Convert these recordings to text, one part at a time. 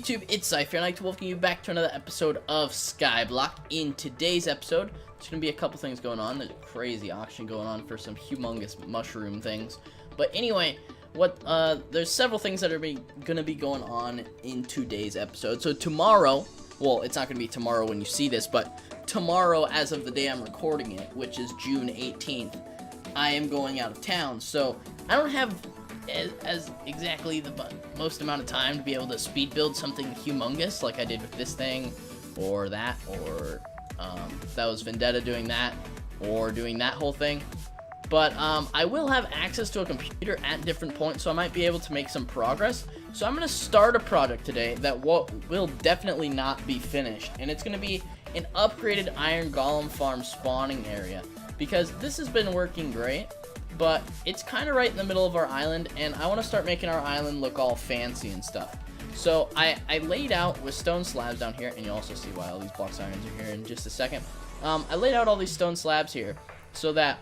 YouTube? It's Zyph here, and I'd like to welcome you back to another episode of Skyblock. In today's episode, there's going to be a couple things going on. There's a crazy auction going on for some humongous mushroom things. But anyway, there's several things that are going to be going on in today's episode. So tomorrow, well, it's not going to be tomorrow when you see this, but tomorrow as of the day I'm recording it, which is June 18th, I am going out of town. So I don't have as exactly the most amount of time to be able to speed build something humongous like I did with this thing, or that, or that was Vendetta doing that, or doing that whole thing. But I will have access to a computer at different points, so I might be able to make some progress. So I'm going to start a project today that will definitely not be finished, and it's going to be an upgraded Iron Golem farm spawning area, because this has been working great, but it's kind of right in the middle of our island, and I want to start making our island look all fancy and stuff. So I laid out with stone slabs down here, and you'll also see why all these box irons are here in just a second. I laid out all these stone slabs here so that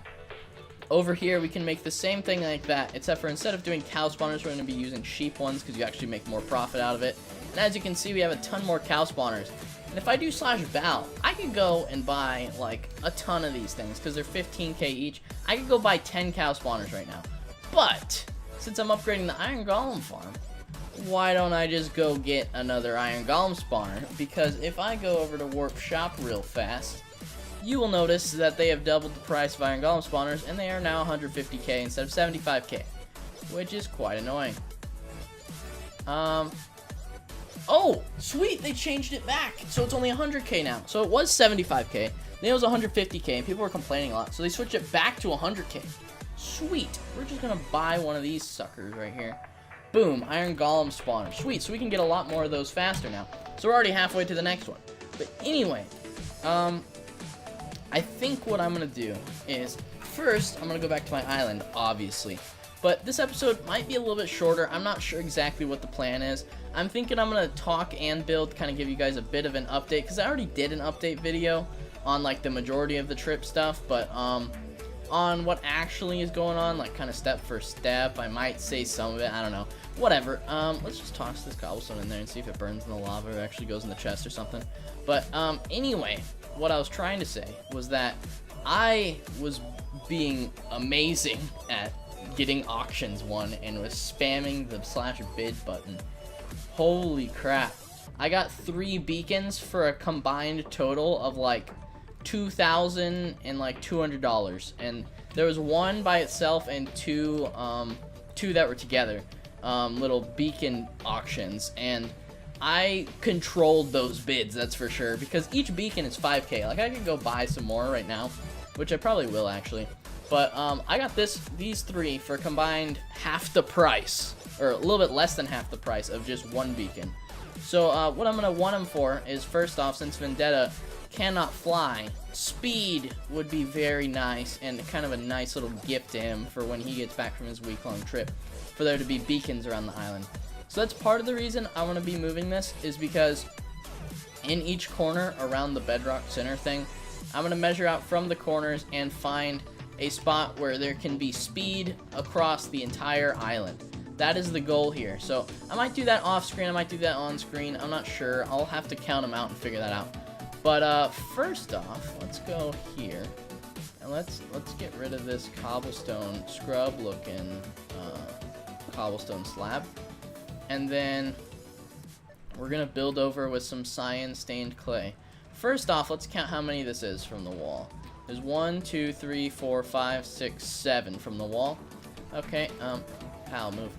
over here we can make the same thing like that, except for instead of doing cow spawners, we're going to be using sheep ones because you actually make more profit out of it. And as you can see, we have a ton more cow spawners. And if I do /val, I could go and buy like a ton of these things because they're 15k each. I could go buy 10 cow spawners right now. But since I'm upgrading the Iron Golem farm, why don't I just go get another Iron Golem spawner? Because if I go over to Warp Shop real fast, you will notice that they have doubled the price of Iron Golem spawners, and they are now 150k instead of 75k, which is quite annoying. Oh, sweet, they changed it back, so it's only 100k now. So it was 75k, then it was 150k, and people were complaining a lot, so they switched it back to 100k. Sweet, we're just gonna buy one of these suckers right here. Boom, Iron Golem spawner. Sweet, so we can get a lot more of those faster now. So we're already halfway to the next one. But anyway, I think what I'm gonna do is, first, I'm gonna go back to my island, obviously. But this episode might be a little bit shorter. I'm not sure exactly what the plan is. I'm thinking I'm going to talk and build, kind of give you guys a bit of an update, because I already did an update video on like the majority of the trip stuff, but on what actually is going on, like kind of step for step, I might say some of it, I don't know. Whatever. Let's just toss this cobblestone in there and see if it burns in the lava or actually goes in the chest or something. But anyway, what I was trying to say was that I was being amazing at getting auctions won and was spamming the /bid button. Holy crap. I got 3 beacons for a combined total of like $2,000 and like $200, and there was one by itself and two that were together, little beacon auctions, and I controlled those bids, that's for sure, because each beacon is 5k. Like, I could go buy some more right now, which I probably will actually. But I got these 3 for combined half the price, or a little bit less than half the price of just one beacon. So what I'm going to want them for is, first off, since Vendetta cannot fly, speed would be very nice, and kind of a nice little gift to him for when he gets back from his week-long trip, for there to be beacons around the island. So that's part of the reason I want to be moving this, is because in each corner around the bedrock center thing, I'm going to measure out from the corners and find a spot where there can be speed across the entire island. That is the goal here. So I might do that off screen, I might do that on screen, I'm not sure. I'll have to count them out and figure that out. But first off, let's go here and let's get rid of this cobblestone scrub looking cobblestone slab, and then we're gonna build over with some cyan stained clay. First off, let's count how many this is from the wall. There's 1, 2, 3, 4, 5, 6, 7 from the wall. Okay, pal, move.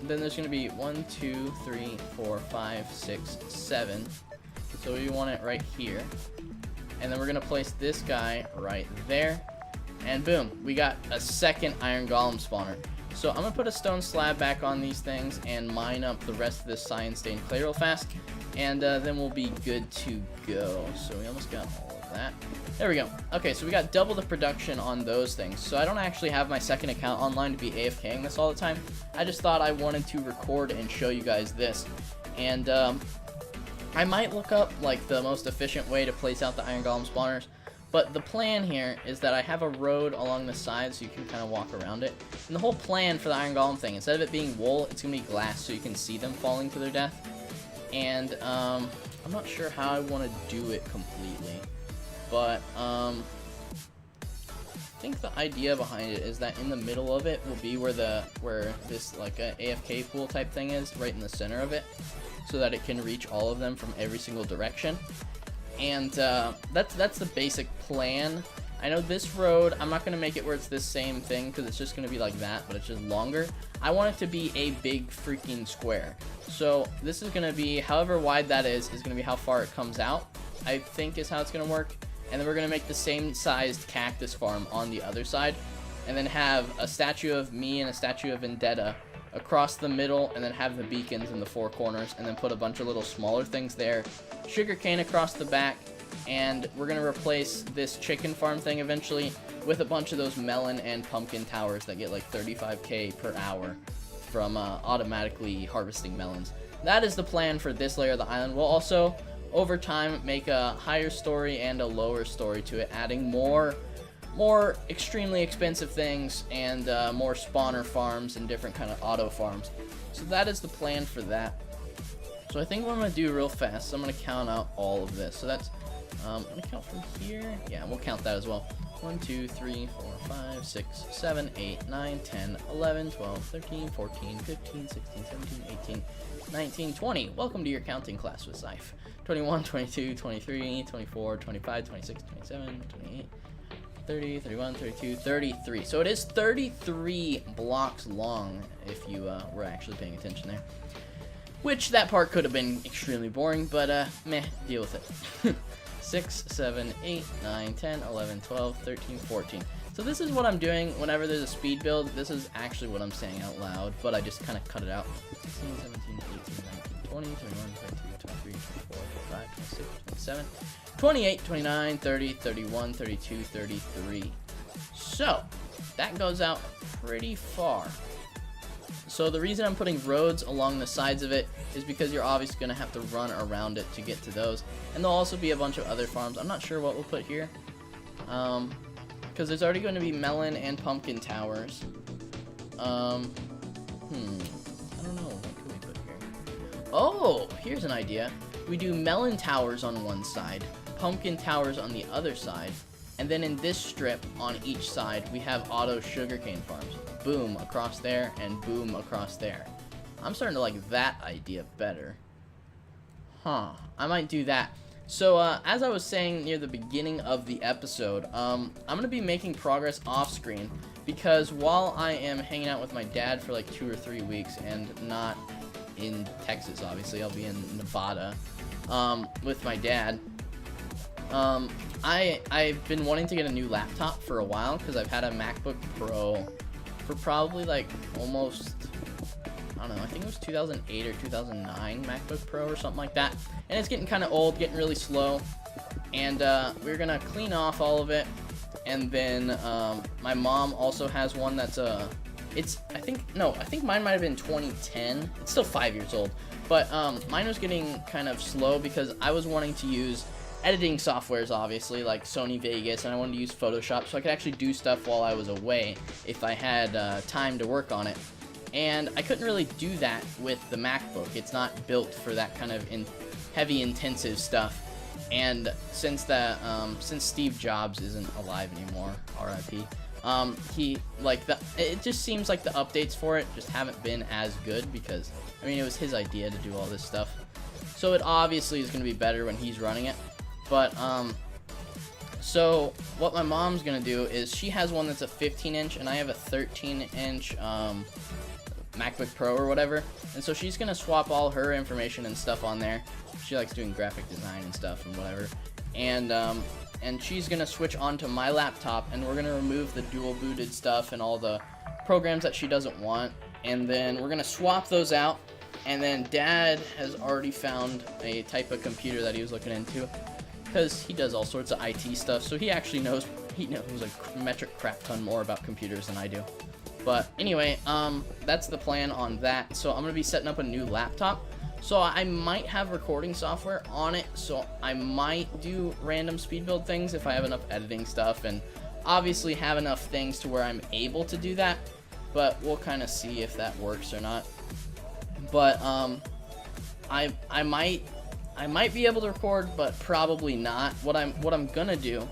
Then there's gonna be 1, 2, 3, 4, 5, 6, 7. So we want it right here. And then we're gonna place this guy right there. And boom, we got a second Iron Golem spawner. So I'm gonna put a stone slab back on these things and mine up the rest of this cyan stained clay real fast. And then we'll be good to go. So we almost got all of that. There we go. Okay, so we got double the production on those things. So I don't actually have my second account online to be AFKing this all the time. I just thought I wanted to record and show you guys this. And I might look up like the most efficient way to place out the Iron Golem spawners. But the plan here is that I have a road along the side so you can kind of walk around it. And the whole plan for the Iron Golem thing, instead of it being wool, it's going to be glass so you can see them falling to their death. and I'm not sure how I want to do it completely, but I think the idea behind it is that in the middle of it will be where this like a AFK pool type thing is, right in the center of it, so that it can reach all of them from every single direction. And that's the basic plan. I know this road, I'm not going to make it where it's this same thing, because it's just going to be like that, but it's just longer. I want it to be a big freaking square. So this is going to be, however wide that is going to be how far it comes out, I think is how it's going to work. And then we're going to make the same sized cactus farm on the other side, and then have a statue of me and a statue of Vendetta across the middle, and then have the beacons in the four corners, and then put a bunch of little smaller things there, sugarcane across the back. And we're going to replace this chicken farm thing eventually with a bunch of those melon and pumpkin towers that get like 35k per hour from automatically harvesting melons. That is the plan for this layer of the island. We'll also, over time, make a higher story and a lower story to it, adding more extremely expensive things and more spawner farms and different kind of auto farms. So that is the plan for that. So I think what I'm going to do real fast is I'm going to count out all of this. So that's I'm going to count from here. Yeah, we'll count that as well. 1, 2, 3, 4, 5, 6, 7, 8, 9, 10, 11, 12, 13, 14, 15, 16, 17, 18, 19, 20. Welcome to your counting class with Zyph. 21, 22, 23, 24, 25, 26, 27, 28, 30, 31, 32, 33. So it is 33 blocks long if you were actually paying attention there. Which, that part could have been extremely boring, but meh, deal with it. 6, 7, 8, 9, 10, 11, 12, 13, 14. So this is what I'm doing whenever there's a speed build. This is actually what I'm saying out loud, but I just kind of cut it out. 16, 17, 18, 19, 20, 21, 22, 23, 24, 25, 26, 27, 28, 29, 30, 31, 32, 33. So that goes out pretty far. So the reason I'm putting roads along the sides of it is because you're obviously going to have to run around it to get to those. And there'll also be a bunch of other farms. I'm not sure what we'll put here. Because there's already going to be melon and pumpkin towers. I don't know. What can we put here? Oh, here's an idea. We do melon towers on one side, pumpkin towers on the other side. And then in this strip on each side, we have auto sugarcane farms. Boom across there and boom across there. I'm starting to like that idea better. I might do that. So as I was saying near the beginning of the episode, I'm going to be making progress off screen, because while I am hanging out with my dad for like 2 or 3 weeks and not in Texas, obviously, I'll be in Nevada with my dad. I've been wanting to get a new laptop for a while, because I've had a MacBook Pro for probably like almost, I don't know, I think it was 2008 or 2009 MacBook Pro or something like that. And it's getting kind of old, getting really slow. And we're going to clean off all of it. And then my mom also has one that's I think mine might have been 2010. It's still 5 years old. But mine was getting kind of slow because I was wanting to use editing softwares, obviously, like Sony Vegas, and I wanted to use Photoshop so I could actually do stuff while I was away if I had time to work on it. And I couldn't really do that with the MacBook. It's not built for that kind of heavy, intensive stuff. And since Steve Jobs isn't alive anymore, R.I.P., it just seems like the updates for it just haven't been as good, because, I mean, it was his idea to do all this stuff. So it obviously is going to be better when he's running it. But, so what my mom's going to do is she has one that's a 15-inch, and I have a 13-inch, MacBook Pro or whatever. And so she's going to swap all her information and stuff on there. She likes doing graphic design and stuff and whatever. And she's going to switch onto my laptop, and we're going to remove the dual booted stuff and all the programs that she doesn't want. And then we're going to swap those out. And then Dad has already found a type of computer that he was looking into, because he does all sorts of IT stuff, so he actually knows a metric crap ton more about computers than I do. But anyway, that's the plan on that. So I'm going to be setting up a new laptop. So I might have recording software on it, so I might do random speed build things if I have enough editing stuff, and obviously have enough things to where I'm able to do that. But we'll kind of see if that works or not. But I might be able to record, but probably not. What I'm gonna do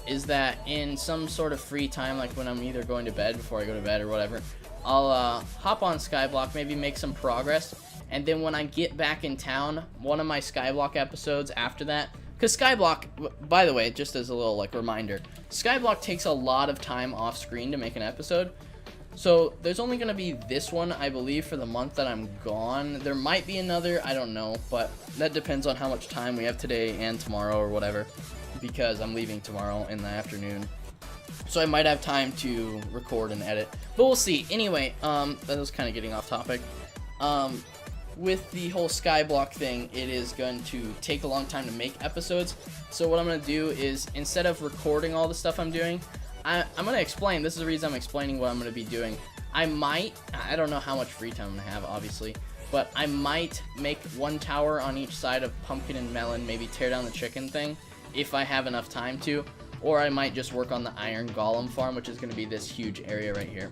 is that in some sort of free time, like when I'm either going to bed, before I go to bed or whatever, I'll hop on Skyblock, maybe make some progress, and then when I get back in town, one of my Skyblock episodes after that, because Skyblock, by the way, just as a little like reminder, Skyblock takes a lot of time off screen to make an episode. So there's only going to be this one, I believe, for the month that I'm gone. There might be another, I don't know, but that depends on how much time we have today and tomorrow or whatever, because I'm leaving tomorrow in the afternoon. So I might have time to record and edit, but we'll see. Anyway, that was kind of getting off topic. With the whole Skyblock thing, it is going to take a long time to make episodes. So what I'm going to do is, instead of recording all the stuff I'm doing, I'm going to explain. This is the reason I'm explaining what I'm going to be doing. I don't know how much free time I'm going to have, obviously, but I might make one tower on each side of Pumpkin and Melon, maybe tear down the chicken thing, if I have enough time to, or I might just work on the Iron Golem farm, which is going to be this huge area right here.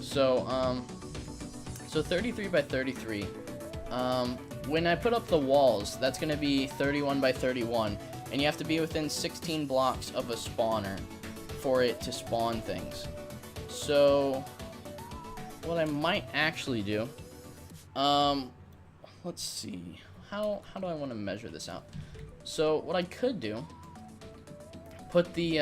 So, so 33 by 33. When I put up the walls, that's going to be 31 by 31, and you have to be within 16 blocks of a spawner for it to spawn things. So what I might actually do, let's see, how do I want to measure this out? So what I could do, put the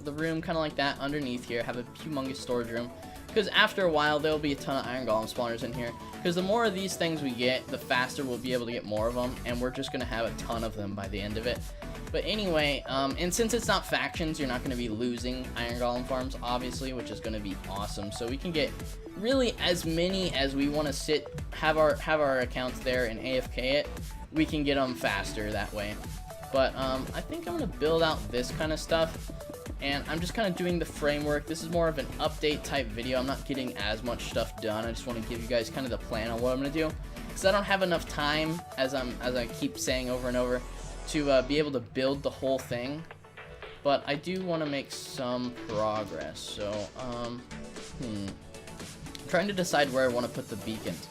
room kind of like that underneath here, have a humongous storage room, because after a while there'll be a ton of Iron Golem spawners in here, because the more of these things we get, the faster we'll be able to get more of them, and we're just going to have a ton of them by the end of it. But anyway, and since it's not factions, you're not going to be losing Iron Golem farms, obviously, which is going to be awesome. So we can get really as many as we want to have our accounts there and AFK it. We can get them faster that way. But I think I'm going to build out this kind of stuff, and I'm just kind of doing the framework. This is more of an update type video. I'm not getting as much stuff done. I just want to give you guys kind of the plan on what I'm going to do, because I don't have enough time, as I keep saying over and over, to be able to build the whole thing. But I do want to make some progress. So I'm trying to decide where I want to put the beacons.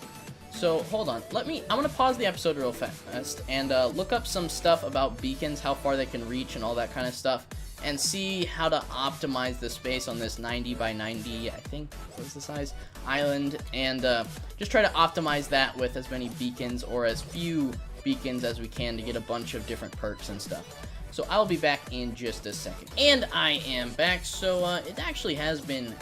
So hold on, I'm gonna pause the episode real fast and look up some stuff about beacons, how far they can reach and all that kind of stuff, and see how to optimize the space on this 90 by 90, I think was the size, island, and just try to optimize that with as many beacons or as few beacons as we can to get a bunch of different perks and stuff. So I'll be back in just a second. And I am back. So it actually has been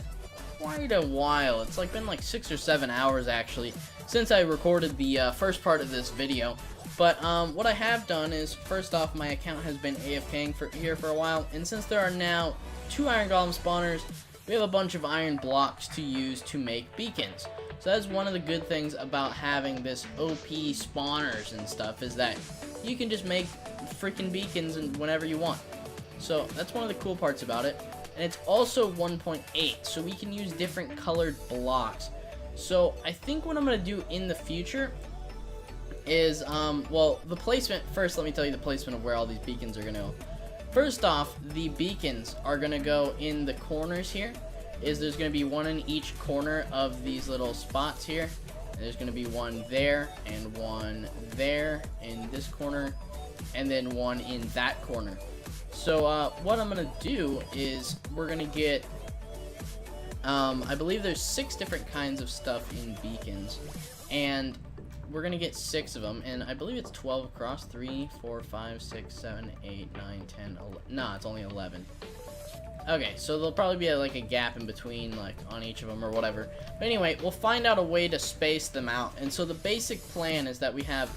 quite a while. It's been like 6 or 7 hours actually since I recorded the first part of this video. But what I have done is, first off, my account has been AFKing here for a while, and since there are now 2 Iron Golem spawners, we have a bunch of iron blocks to use to make beacons. So that's one of the good things about having this OP spawners and stuff, is that you can just make freaking beacons whenever you want. So that's one of the cool parts about it. And it's also 1.8, so we can use different colored blocks. So I think what I'm going to do in the future is, well, the placement, first let me tell you the placement of where all these beacons are going to go. First off, the beacons are going to go in the corners here. There's going to be one in each corner of these little spots here. And there's going to be one there, and one there in this corner, and then one in that corner. So what I'm going to do is we're going to get, I believe there's 6 different kinds of stuff in beacons, and we're going to get 6 of them, and I believe it's 12 across, 3, 4, 5, 6, 7, 8, 9, 10, 11, nah, it's only 11. Okay, so there'll probably be like a gap in between, like on each of them or whatever. But anyway, we'll find out a way to space them out. And so the basic plan is that we have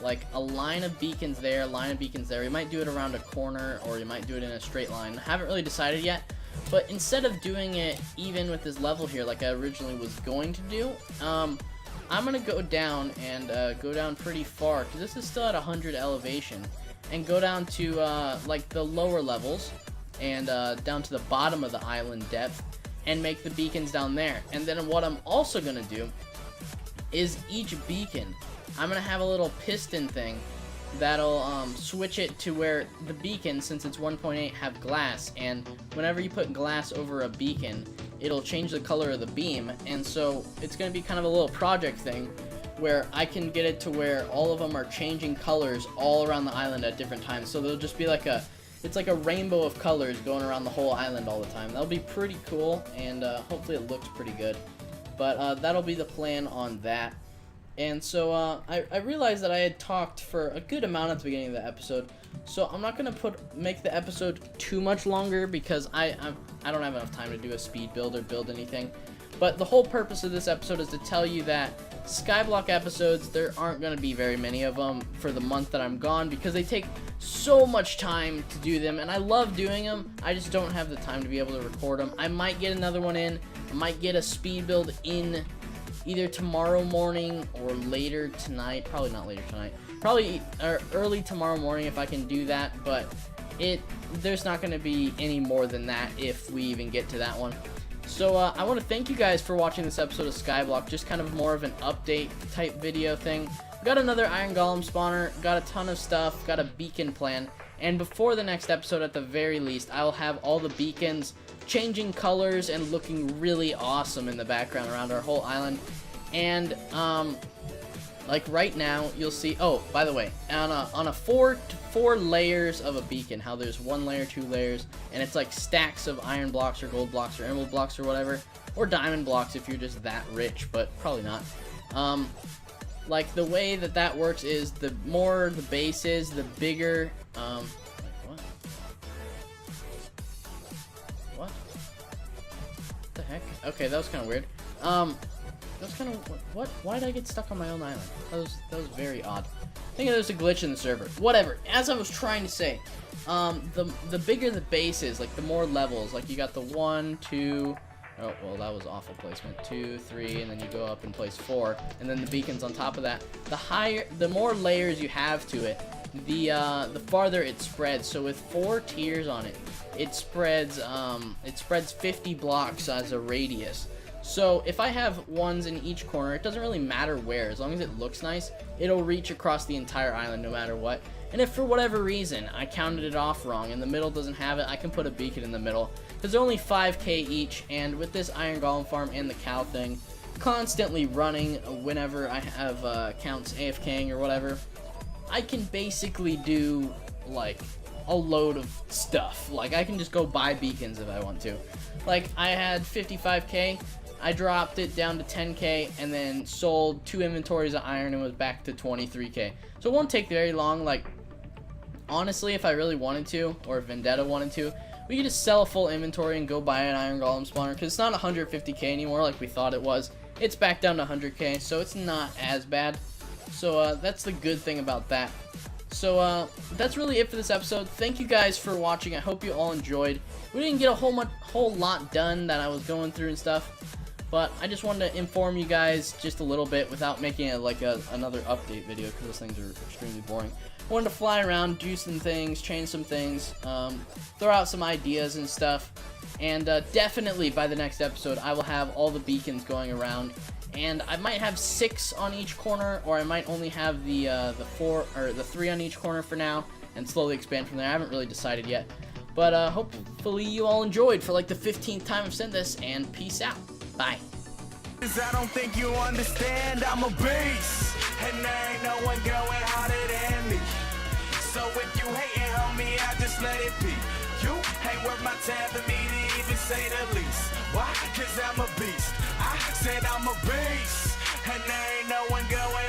like a line of beacons there, a line of beacons there. We might do it around a corner, or you might do it in a straight line. I haven't really decided yet. But instead of doing it even with this level here like I originally was going to do, I'm going to go down and go down pretty far, because this is still at 100 elevation, and go down to like the lower levels, and down to the bottom of the island depth, and make the beacons down there. And then what I'm also going to do is each beacon, I'm going to have a little piston thing that'll switch it to where the beacon, since it's 1.8, have glass, and whenever you put glass over a beacon, it'll change the color of the beam. And so it's going to be kind of a little project thing where I can get it to where all of them are changing colors all around the island at different times. So there'll just be like it's like a rainbow of colors going around the whole island all the time. That'll be pretty cool, and hopefully it looks pretty good. But that'll be the plan on that. And so I realized that I had talked for a good amount at the beginning of the episode, so I'm not gonna make the episode too much longer because I don't have enough time to do a speed build or build anything. But the whole purpose of this episode is to tell you that Skyblock episodes, there aren't going to be very many of them for the month that I'm gone because they take so much time to do them, and I love doing them. I just don't have the time to be able to record them. I might get another one in. I might get a speed build in either tomorrow morning or later tonight. Probably not later tonight. Probably early tomorrow morning if I can do that, but there's not going to be any more than that if we even get to that one. So I want to thank you guys for watching this episode of Skyblock, just kind of more of an update type video thing. Got another Iron Golem spawner, got a ton of stuff, got a beacon plan, and before the next episode at the very least, I will have all the beacons changing colors and looking really awesome in the background around our whole island. And like right now, you'll see, oh, by the way, on a four layers of a beacon, how there's 1 layer, 2 layers, and it's like stacks of iron blocks or gold blocks or emerald blocks or whatever, or diamond blocks if you're just that rich, but probably not. Like the way that works is the more the base is, the bigger, what the heck? Okay, that was kind of weird. That's kind of, what? Why did I get stuck on my own island? That was very odd. I think there's a glitch in the server. Whatever. As I was trying to say, the bigger the base is, like the more levels, like you got the 1, 2, oh, well, that was awful placement, 2, 3, and then you go up and place 4, and then the beacon's on top of that. The more layers you have to it, the farther it spreads. So with 4 tiers on it, it spreads 50 blocks as a radius. So if I have ones in each corner, it doesn't really matter where. As long as it looks nice, it'll reach across the entire island no matter what. And if for whatever reason I counted it off wrong and the middle doesn't have it, I can put a beacon in the middle. Because they're only 5k each, and with this Iron Golem farm and the cow thing constantly running whenever I have accounts AFKing or whatever, I can basically do like a load of stuff. Like I can just go buy beacons if I want to. Like I had 55k. I dropped it down to 10k and then sold 2 inventories of iron and was back to 23k. So it won't take very long. Like, honestly, if I really wanted to, or if Vendetta wanted to, we could just sell a full inventory and go buy an Iron Golem spawner, because it's not 150k anymore like we thought it was. It's back down to 100k, so it's not as bad. So that's the good thing about that. So that's really it for this episode. Thank you guys for watching. I hope you all enjoyed. We didn't get a whole lot done that I was going through and stuff, but I just wanted to inform you guys just a little bit without making it like another update video, because those things are extremely boring. I wanted to fly around, do some things, change some things, throw out some ideas and stuff, and definitely by the next episode I will have all the beacons going around, and I might have 6 on each corner, or I might only have the 4 or the 3 on each corner for now, and slowly expand from there. I haven't really decided yet, but hopefully you all enjoyed for like the 15th time I've said this, and peace out. Bye. I don't think you understand, I'm a beast, and there ain't no one going harder than me. So if you hating on me, I just let it be. You ain't worth my time for me to even say the least. Why? Cause I'm a beast. I said I'm a beast, and there ain't no one going